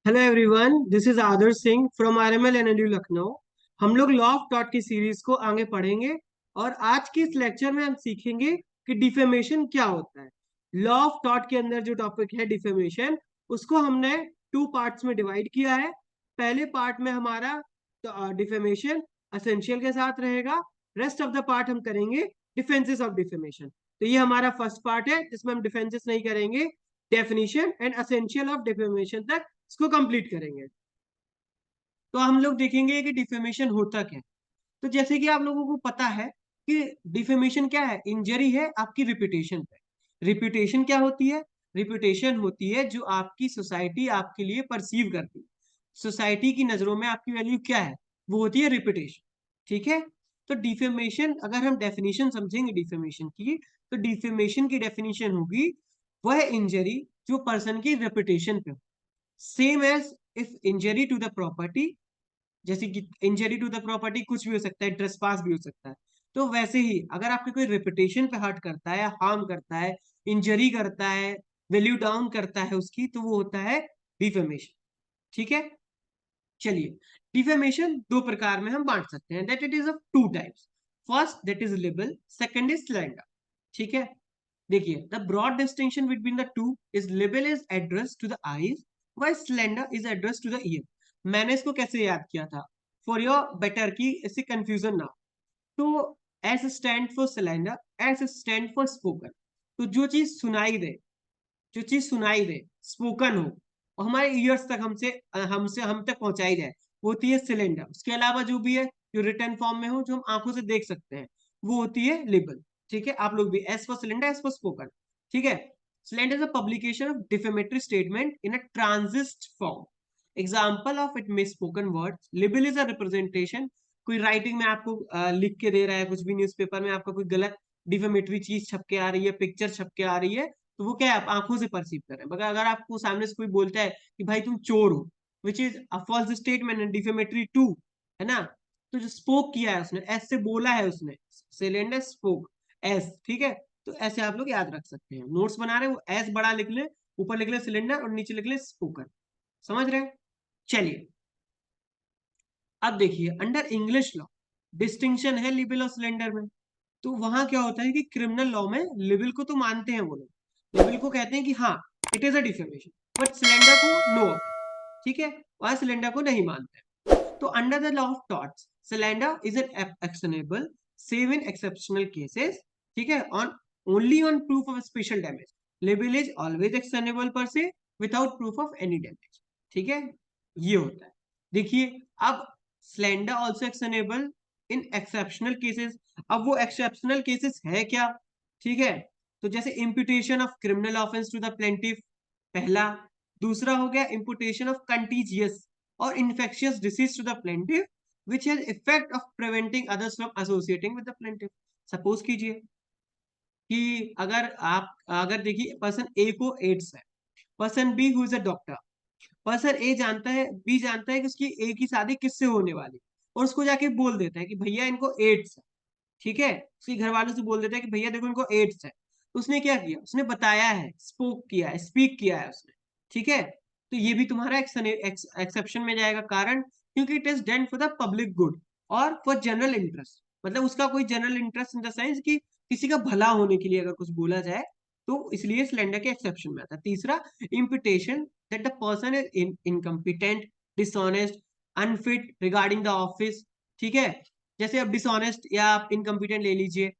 Hello everyone, this is Adarsh Singh from RML NLU Lucknow. हम लोग law of taught की series को आगे पढ़ेंगे और आज के इस लेक्चर में हम सीखेंगे कि डिफेमेशन क्या होता है। लॉ ऑफ टॉट के अंदर जो टॉपिक है डिफेमेशन, उसको हमने टू पार्ट्स में डिवाइड किया है। पहले पार्ट में हमारा डिफेमेशन असेंशियल के साथ रहेगा। रेस्ट ऑफ द पार्ट हम करेंगे डिफेंसेस ऑफ डिफेमेशन। तो ये हमारा फर्स्ट पार्ट है जिसमें हम डिफेंसेस नहीं करेंगे, definition and essential of defamation तक इसको कंप्लीट करेंगे। तो हम लोग देखेंगे कि डिफेमेशन होता क्या है। तो जैसे कि आप लोगों को पता है कि डिफेमेशन क्या है, इंजरी है आपकी रिपुटेशन पे। रिपुटेशन क्या होती है? रिपुटेशन होती है जो आपकी सोसाइटी आपके लिए परसीव करती है। सोसाइटी की नजरों में आपकी वैल्यू क्या है? वो होती है रिपुटेशन। ठीक है। तो डिफेमेशन, अगर हम डेफिनेशन समझेंगे डिफेमेशन की, तो डिफेमेशन की डेफिनेशन होगी वह इंजरी जो पर्सन की रेपुटेशन पे, same as if injury to the property. जैसे कि इंजरी टू द प्रॉपर्टी कुछ भी हो सकता है, ट्रेसपास भी हो सकता है। तो वैसे ही अगर आपके कोई रेपुटेशन पे हर्ट करता है, हार्म करता है, इंजरी करता है, वैल्यू डाउन करता है उसकी, तो वो होता है डिफेमेशन। ठीक है। चलिए, डिफेमेशन दो प्रकार में हम बांट सकते हैं, that it is of two types. First that is libel, second is slander. ठीक है। देखिए, the broad distinction between the two is libel is address to the eyes, while slander is address to the ear. मैंने इसको कैसे याद किया था for your better की इससे कंफ्यूजन ना हो। तो S stand for slander, S stand for spoken. तो जो चीज सुनाई दे, स्पोकन हो और हमारे ईयर्स तक हमसे हमसे हम तक पहुंचाई जाए, वो होती है सिलेंडर। उसके अलावा जो भी है, जो रिटर्न फॉर्म में हो, जो हम आंखों से देख सकते हैं, वो होती है लेबल। ठीक है। आप लोग भी S for slander, S for spoken. ठीक है। Slander is a publication of defamatory statement in a transient form. Example of it में spoken word. Libel is a representation. कोई राइटिंग में आपको लिख के दे रहा है, कुछ भी न्यूज़पेपर में आपका कोई गलत डिफेमेटरी चीज छप के आ रही है, पिक्चर छप के आ रही है, तो वो क्या है, आप आंखों से परसीव कर रहे हैं। मगर अगर आपको सामने से कोई बोलता है कि भाई तुम चोर हो, which is a false statement and defamatory to, है ना। तो जो स्पोक किया है उसने, एस से बोला है उसने, सिलेंडर स्पोक, एस। ठीक है। तो ऐसे आप लोग याद रख सकते हैं, नोट्स बना रहे हैं वो एस बड़ा लिख ले, ऊपर लिख ले सिलेंडर और नीचे लिख ले स्पोकन। समझ रहे हैं? चलिए, अब देखिए, अंडर इंग्लिश लॉ डिस्टिंक्शन है लिबल और सिलेंडर में। तो वहां क्या होता है कि क्रिमिनल लॉ में लिबल को तो मानते हैं वो लोग, लिबल को कहते हैं कि हाँ it is a defamation, but cylinder को नो। ठीक है। वहां सिलेंडर को नहीं मानते। तो under the law of torts, cylinder is an actionable save in exceptional cases. ठीक है। On only on proof of special damage. Label is always actionable पर से without proof of any damage. ठीक है। ये होता है। देखिए, अब स्लेंडर ऑल्सो एक्शनेबल इन एक्सेप्शनल केसेस। अब वो एक्सेप्शनल केसेस है क्या? ठीक है। तो जैसे imputation of criminal offense to the plaintiff, पहला। दूसरा हो गया इम्पुटेशन ऑफ कंटीजियस और infectious disease to the plaintiff which has effect of preventing others from associating with the plaintiff. Suppose कीजिए कि अगर देखिए पर्सन ए को एड्स है, person B who is a doctor, person A जानता है, B जानता है कि उसकी ए की शादी किससे होने वाली, और उसको जाके बोल देता है कि भैया इनको एड्स है। ठीक है। उसके घर वालों से बोल देता है कि भैया देखो इनको एड्स है। तो उसने क्या किया, उसने बताया है, स्पोक किया है, स्पीक किया है उसने। ठीक है। तो ये भी तुम्हारा एक्सेप्शन में जाएगा, कारण क्योंकि it is done for the public good और फॉर जनरल इंटरेस्ट। मतलब उसका कोई general interest in the sense कि किसी का भला होने के लिए अगर कुछ बोला जाए, तो इसलिए स्लेंडर के एक्सेप्शन में आता है। तीसरा, imputation that the person is incompetent, dishonest, unfit regarding the office. ठीक है। जैसे अब डिसऑनेस्ट या आप इनकम्पिटेंट ले लीजिए,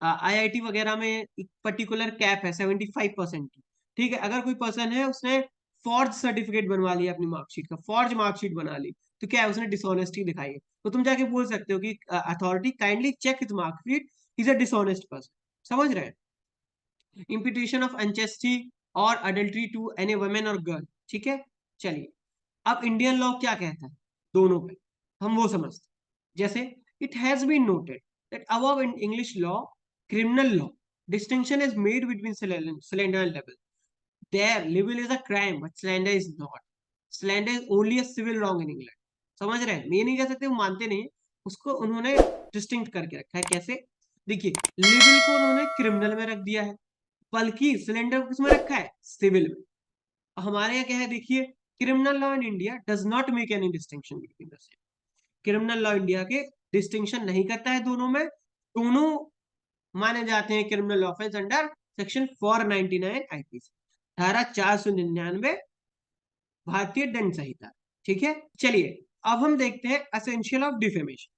आईआईटी वगैरह में एक पर्टिकुलर कैप है 75% की। ठीक है। अगर कोई पर्सन है, उसने फॉर्ज सर्टिफिकेट बनवा लिया, अपनी मार्कशीट का फॉर्ज मार्कशीट बना ली, तो क्या है, उसने डिसऑनेस्टी दिखाई है। तो तुम जाके बोल सकते हो कि authority kindly check his marksheet, is a dishonest person. समझ रहे हैं? इम्पिटेशन ऑफ अनचेस्टी और अडल्ट्री टू एनी वुमेन और गर्ल। ठीक है। चलिए, अब इंडियन लॉ क्या कहता है दोनों पे, हम वो समझते हैं। जैसे, it has been noted that above in English law, criminal law, distinction is made between slander and libel. There libel is a crime but slander is not. Slander is only a civil wrong in England. समझ रहे हैं? ये नहीं कह सकते, वो मानते नहीं है उसको, उन्होंने डिस्टिंक्ट करके रखा है। कैसे? देखिए, लिबिल को उन्होंने क्रिमिनल में रख दिया है, बल्कि सिलेंडर को किसमें रखा है, सिविल में। हमारे यहाँ क्या है देखिए, criminal law in India does not make any distinction between the same. Criminal law India के डिस्टिंक्शन नहीं करता है दोनों में, दोनों माने जाते हैं criminal offence under section 499 IPC, धारा 499 भारतीय दंड संहिता। ठीक है, चलिए अब हम देखते हैं असेंशियल ऑफ डिफेमेशन।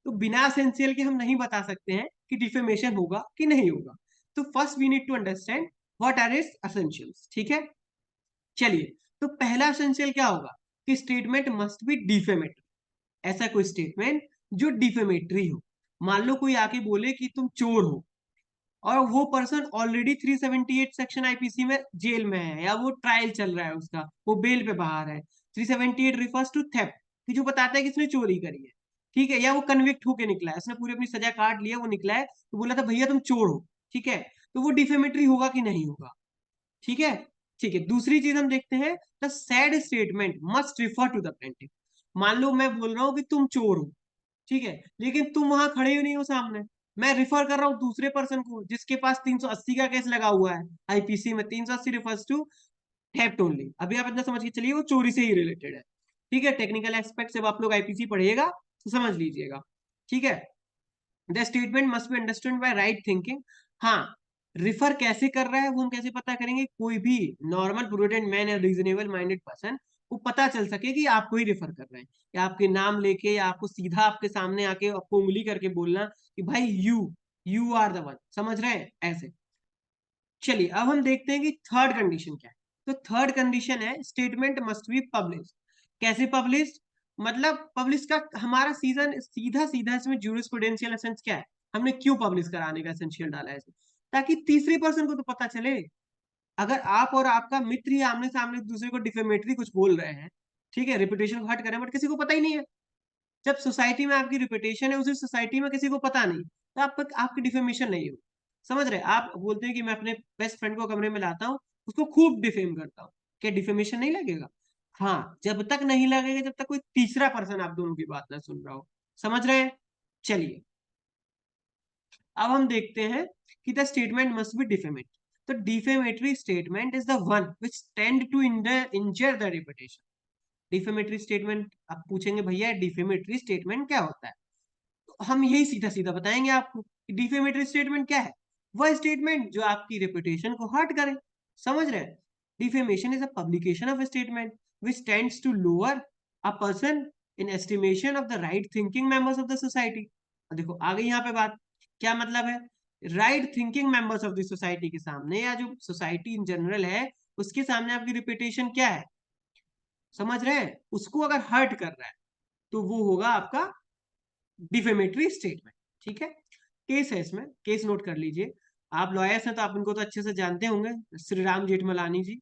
तो बिना असेंशियल के हम नहीं बता सकते हैं कि डिफेमेशन होगा कि नहीं होगा। तो first we need to understand what are its essentials. ठीक है, चलिए तो पहला असेंशियल क्या होगा कि स्टेटमेंट मस्ट बी डिफेमेटरी। ऐसा कोई स्टेटमेंट जो डिफेमेटरी हो। मान लो कोई आके बोले कि तुम चोर हो, और वो पर्सन ऑलरेडी 378 सेक्शन आईपीसी में जेल में है, या वो ट्रायल चल रहा है उसका, वो बेल पे बाहर है। 378 रिफर्स टू थेफ्ट, कि जो बताता है कि इसने चोरी करी है। ठीक है, या वो कन्विक्ट होके निकला है, उसने पूरी अपनी सजा काट लिया, वो निकला है तो बोला था भैया तुम चोर हो। ठीक है, तो वो डिफेमेटरी होगा कि नहीं होगा। ठीक है, ठीक है, दूसरी चीज हम देखते हैं, the said statement must refer to the plaintiff. मान लो मैं बोल रहा हूँ कि तुम चोर हो, ठीक है, लेकिन तुम वहां खड़े ही नहीं हो सामने, मैं रिफर कर रहा हूँ दूसरे पर्सन को जिसके पास 380 का केस लगा हुआ है आईपीसी में। 380 रिफर्स टू थेफ्ट ओनली। अभी आप इतना समझ के चलिए वो चोरी से ही रिलेटेड है। ठीक है, टेक्निकल एस्पेक्ट जब आप लोग आईपीसी पढ़िएगा तो समझ लीजिएगा। ठीक है, the statement must be understood by right thinking. हाँ, रिफर कैसे कर रहा है वो हम कैसे पता करेंगे? कोई भी नॉर्मल प्रूडेंट मैन या रीजनेबल माइंडेड पर्सन को पता चल सके कि आपको ही रिफर कर रहे हैं, या आपके नाम लेके, या आपको सीधा आपके सामने आके आपको उंगली करके बोलना कि भाई यू आर द वन। समझ रहे हैं ऐसे? चलिए अब हम देखते हैं कि थर्ड कंडीशन क्या है। तो थर्ड कंडीशन है स्टेटमेंट मस्ट बी पब्लिश। कैसे पब्लिश? मतलब पब्लिश का हमारा सीजन सीधा सीधा इसमें जूरिस्प्रूडेंशियल एसेंस क्या है, हमने क्यों पब्लिश कराने का एसेंशियल डाला है, ताकि तीसरे पर्सन को तो पता चले। अगर आप और आपका मित्र ही आमने सामने दूसरे को डिफेमेटरी कुछ बोल रहे हैं, ठीक है, रिपुटेशन को हर्ट कर रहे हैं, बट किसी को पता ही नहीं है। जब सोसाइटी में आपकी रिपुटेशन है, उसी सोसाइटी में किसी को पता नहीं, तो आपकी डिफेमेशन नहीं हो। समझ रहे? आप बोलते हैं कि मैं अपने बेस्ट फ्रेंड को कमरे में लाता हूँ, उसको खूब डिफेम करता हूँ, क्या डिफेमेशन नहीं लगेगा? हाँ, जब तक नहीं लगेगा जब तक कोई तीसरा पर्सन आप दोनों की बात ना सुन रहा हो। समझ रहे हैं? चलिए अब हम देखते हैं कि the statement must be defamatory. तो defamatory statement is the one which tend to injure the reputation. Defamatory statement, आप पूछेंगे भैया डिफेमेटरी स्टेटमेंट क्या होता है, तो हम यही सीधा सीधा बताएंगे आपको कि डिफेमेटरी स्टेटमेंट क्या है। वह स्टेटमेंट जो आपकी रेपुटेशन को हर्ट करे। समझ रहे हैं? Defamation is a publication of statement which tends to lower a person in estimation of the right thinking members of the society. देखो आ गई यहाँ पे बात, क्या मतलब है? Right thinking members of the society के सामने, या जो सोसाइटी इन जनरल है उसके सामने आपकी रिपुटेशन क्या है, समझ रहे हैं, उसको अगर हर्ट कर रहा है तो वो होगा आपका डिफेमेटरी स्टेटमेंट। ठीक है, केस है इसमें, केस नोट कर लीजिए। आप लॉयर्स हैं तो आप इनको तो अच्छे से जानते होंगे। Shri Ram Jethmalani ji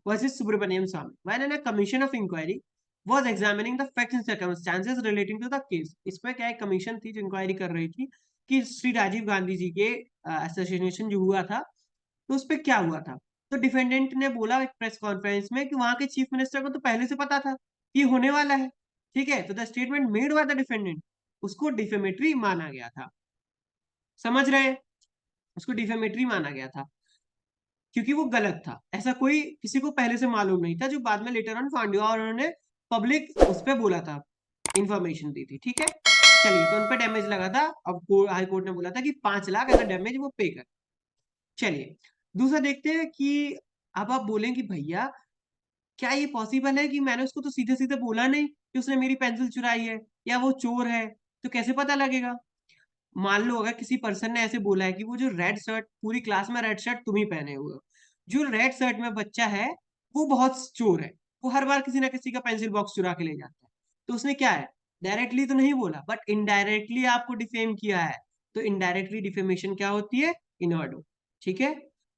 versus Subramanian Swamy, when a commission of inquiry was examining the facts and circumstances relating to the case. इसमें क्या एक कमीशन थी जो इंक्वायरी कर रही थी कि श्री राजीव गांधी जी के असोसिएशन जो हुआ था, तो उस पर क्या हुआ था। तो डिफेंडेंट ने बोला एक प्रेस कॉन्फ्रेंस में कि वहां के चीफ मिनिस्टर को तो पहले से पता था कि होने वाला है। ठीक है, तो the statement made by the defendant उसको डिफेमेटरी माना गया था। समझ रहे हैं? उसको डिफेमेटरी माना गया था क्योंकि वो गलत था, ऐसा कोई किसी को पहले से मालूम नहीं था, जो बाद में लेटर ऑन फाउंड हुआ और उन्होंने पब्लिक उस पर बोला था, इंफॉर्मेशन दी थी। ठीक है, चलिए तो उन पर डैमेज लगा था। अब हाई कोर्ट ने बोला था कि 5 लाख अगर डैमेज वो पे कर। चलिए दूसरा देखते हैं कि अब आप बोलें कि भैया क्या ये पॉसिबल है कि मैंने उसको तो सीधे सीधे बोला नहीं कि उसने मेरी पेंसिल चुराई है या वो चोर है, तो कैसे पता लगेगा? मान लो अगर किसी पर्सन ने ऐसे बोला है कि वो जो रेड शर्ट, पूरी क्लास में रेड शर्ट तुम ही पहने हुए हो, जो रेड शर्ट में बच्चा है वो बहुत चोर है, वो हर बार किसी ना किसी का पेंसिल बॉक्स चुरा के ले जाता है। तो उसने क्या है, डायरेक्टली तो नहीं बोला बट इनडायरेक्टली आपको डिफेम किया है। तो इनडायरेक्टली डिफेमेशन क्या होती है? इनवर्ड। ठीक है,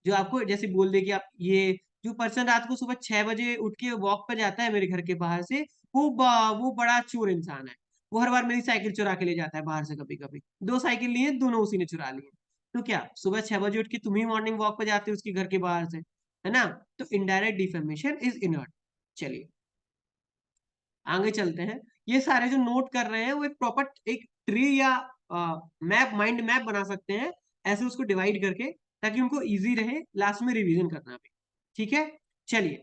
जो आपको जैसे बोल दे कि आप ये जो पर्सन रात को सुबह 6 बजे उठ के वॉक पर जाता है मेरे घर के बाहर से, वो बड़ा चोर इंसान है, वो हर बार मेरी साइकिल चुरा के ले जाता है बाहर से। कभी कभी 2 साइकिल लिए, दोनों उसी ने चुरा लिए। तो क्या सुबह 6 बजे उठ के तुम ही मॉर्निंग वॉक पे जाते हो उसके घर के बाहर से, है ना? तो इनडायरेक्ट डिफेमेशन इज इनर्ट। चलिए आगे चलते हैं। ये सारे जो नोट कर रहे हैं वो एक प्रॉपर एक ट्री या मैप, माइंड मैप बना सकते हैं ऐसे उसको डिवाइड करके, ताकि उनको इजी रहे लास्ट में रिवीजन करना भी। ठीक है, चलिए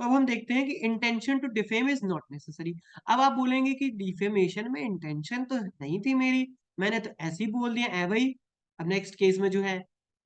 तो अब हम देखते हैं कि intention to defame is not necessary. अब आप बोलेंगे कि डिफेमेशन में इंटेंशन तो नहीं थी मेरी, मैंने तो ऐसे ही बोल दिया है भाई। अब नेक्स्ट केस में जो है,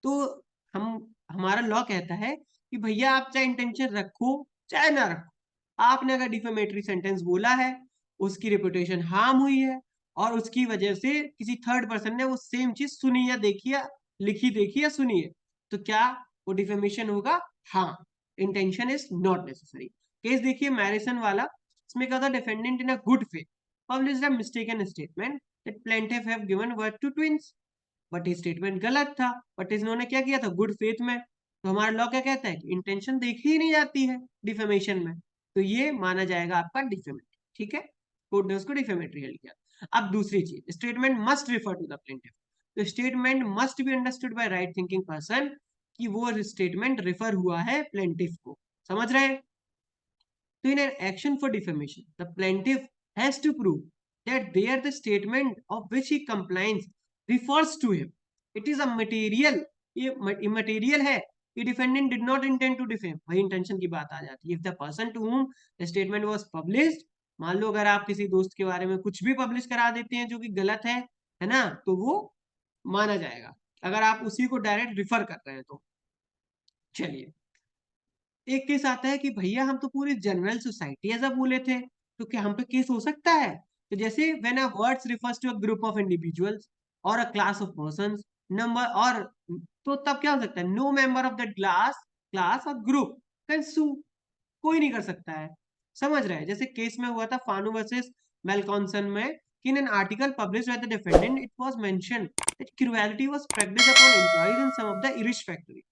तो हम हमारा लॉ कहता है कि भैया आप चाहे इंटेंशन रखो चाहे ना रखो, आपने अगर डिफेमेटरी सेंटेंस बोला है, उसकी रेपुटेशन हार्म हुई है, और उसकी वजह से किसी थर्ड पर्सन ने वो सेम चीज सुनी या देखी या लिखी देखी या सुनी है, तो क्या वो डिफेमेशन होगा? हाँ, intention is not necessary. Case देखिए मैरिसन वाला, इसमें क्या था, defendant in a good faith published a mistaken statement that plaintiff have given birth to twins, but ये स्टेटमेंट गलत था, बट इन्होंने क्या किया था, गुड फेथ में। तो हमारा लॉ क्या कहता है कि इंटेंशन देखी ही नहीं जाती है डिफेमेशन में, तो ये माना जाएगा आपका डिफेमेटरी। ठीक है, कोर्ट ने उसको डिफेमेटरी हल किया। अब दूसरी चीज, statement must refer to the plaintiff. तो statement must be understood by right thinking person, कि वो स्टेटमेंट रिफर हुआ है प्लेंटिफ को, समझ रहे हैं? तो in an action for defamation, the plaintiff has to prove that there the statement of which he complains refers to him. It is a material, ये immaterial है कि defendant did not intend to defame, वही intention की बात आ जाती है। If the person to whom the statement was published, मान लो अगर आप किसी दोस्त के बारे में कुछ भी पब्लिश करा देते हैं जो कि गलत है ना, तो वो माना जाएगा अगर आप उसी को डायरेक्ट रिफर कर रहे हैं तो। चलिए, एक केस आता है कि भैया हम तो पूरी जनरल सोसाइटी ऐसा बोले थे, तो क्या हम पे केस हो सकता है? तो जैसे when a words refers to a group of individuals और a class of persons number, और तो तब क्या हो सकता है, no member of the class और ग्रुप कैन सू, कोई नहीं कर सकता है। समझ रहे हैं? जैसे केस में हुआ था फानू वर्सेस मेलकॉन्सन में, कि in an article published by the defendant it was mentioned that cruelty was practiced upon employees in some of the Irish factories.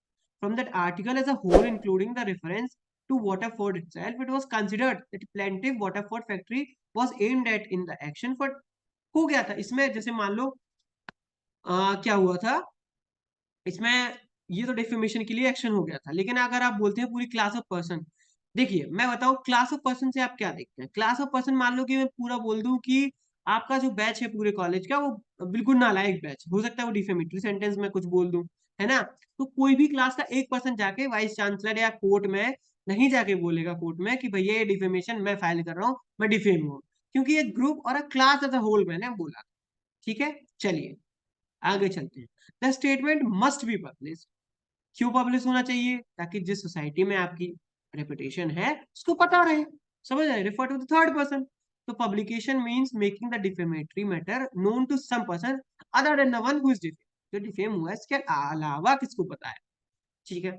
From that article as a whole, including the reference to Waterford itself, it was considered that plaintiff Waterford factory was aimed at in the action for, हो गया था इसमें। जैसे मान लो क्या हुआ था इसमें, ये तो डिफेमेशन के लिए एक्शन हो गया था, लेकिन अगर आप बोलते हैं पूरी क्लास ऑफ पर्सन, देखिए मैं बताऊं क्लास ऑफ पर्सन से आप क्या देखते हैं। क्लास ऑफ पर्सन, मान लो कि मैं पूरा बोल दूं कि आपका जो बैच है पूरे कॉलेज का, वो बिल्कुल नालायक बैच, हो सकता है वो डिफेमेटरी सेंटेंस में कुछ बोल दूं, है ना? तो कोई भी क्लास का एक पर्सन जाके वाइस चांसलर या कोर्ट में नहीं जाके बोलेगा कोर्ट में कि भैया ये डिफेमेशन मैं फाइल कर रहा हूँ, मैं डिफेम हूँ, क्योंकि एक ग्रुप और a class as a whole मैंने बोला। ठीक है, चलिए आगे चलते हैं। The statement must be publish. क्यों पब्लिश होना चाहिए? ताकि जिस सोसाइटी में आपकी रेपुटेशन है उसको पता रहे, समझ रहे? Refer to the third person. तो publication means making the defamatory matter known to some person other than the one who is defame. जो डिफेम हुआ है इसके अलावा किसको पता है? ठीक है,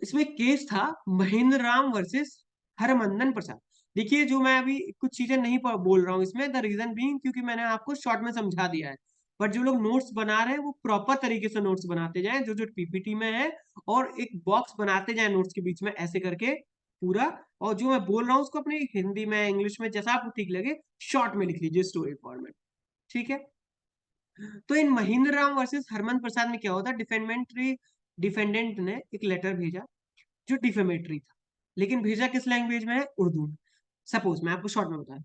इसमें केस था महेंद्र राम वर्सेस हरमंदन प्रसाद। देखिए जो मैं अभी कुछ चीजें नहीं बोल रहा हूँ इसमें, द रीजन बीइंग क्योंकि मैंने आपको शॉर्ट में समझा दिया है, बट जो लोग नोट्स बना रहे हैं वो प्रॉपर तरीके से नोट्स बनाते जाएं, जो जो पीपीटी में है, और एक बॉक्स बनाते जाएं नोट्स के बीच में ऐसे करके पूरा। और जो मैं बोल रहा हूँ उसको अपनी हिंदी में इंग्लिश में जैसा आपको ठीक लगे शॉर्ट में लिख लीजिए, स्टोरी फॉर्मेट। ठीक है, तो इन महेंद्र राम वर्सेस हरमन प्रसाद में क्या होता, डिफेंडेंट ने एक लेटर भेजा जो डिफेमेटरी था, लेकिन भेजा किस लैंग्वेज में है? उर्दू में। सपोज मैं आपको शॉर्ट में बताऊं,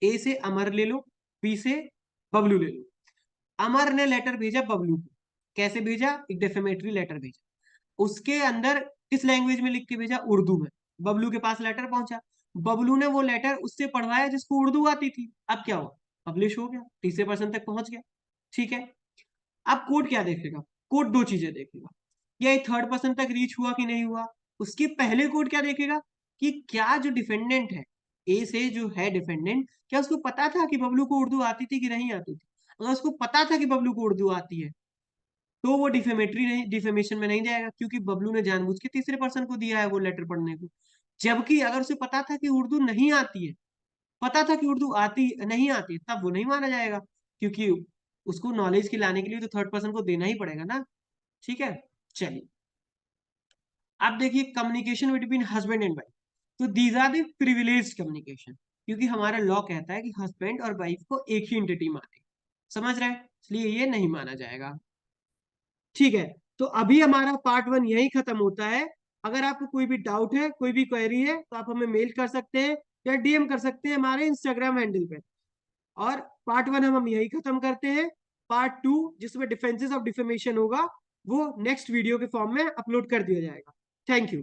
ए से अमर ले लो, बी से बबलू ले लो। अमर ने लेटर भेजा बबलू को, कैसे भेजा? एक डिफेमेटरी लेटर भेजा, उसके अंदर किस लैंग्वेज में लिख के भेजा? उर्दू में। बबलू के पास लेटर पहुंचा, बबलू ने वो लेटर उससे पढ़वाया जिसको उर्दू आती थी, अब क्या हुआ? पब्लिश हो गया, तीसरे पर्सन तक पहुंच गया। ठीक है, अब कोर्ट क्या देखेगा? कोर्ट दो चीजें देखेगा, या ये थर्ड पर्सन तक रीच हुआ कि नहीं हुआ। उसके पहले कोर्ट क्या देखेगा कि क्या जो डिफेंडेंट है, ए से जो है डिफेंडेंट, क्या उसको पता था कि बबलू को उर्दू आती थी कि नहीं आती थी? अगर उसको पता था कि बबलू को उर्दू आती है, तो वो डिफेमेटरी नहीं, डिफेमेशन में नहीं जाएगा, क्योंकि बबलू ने जानबूझ के तीसरे पर्सन को दिया है वो लेटर पढ़ने को। जबकि अगर उसे पता था कि उर्दू नहीं आती है, पता था कि उर्दू आती नहीं आती, तब वो नहीं माना जाएगा, क्योंकि उसको नॉलेज के लाने के लिए तो थर्ड पर्सन को देना ही पड़ेगा ना। ठीक है, चलिए अब देखिए communication between husband and wife. तो these are the privileged communication, क्योंकि हमारा लॉ कहता है कि हस्बैंड और वाइफ को एक ही एंटिटी माने, समझ रहे हैं? इसलिए ये नहीं माना जाएगा। ठीक है, तो अभी हमारा पार्ट वन यही खत्म होता है। अगर आपको कोई भी डाउट है, कोई भी क्वेरी है, तो आप हमें मेल कर सकते हैं या डीएम कर सकते हैं हमारे इंस्टाग्राम हैंडल पे। और पार्ट वन हम यही खत्म करते हैं। पार्ट टू जिसमें डिफेंसेस ऑफ डिफेमेशन होगा, वो नेक्स्ट वीडियो के फॉर्म में अपलोड कर दिया जाएगा। Thank you.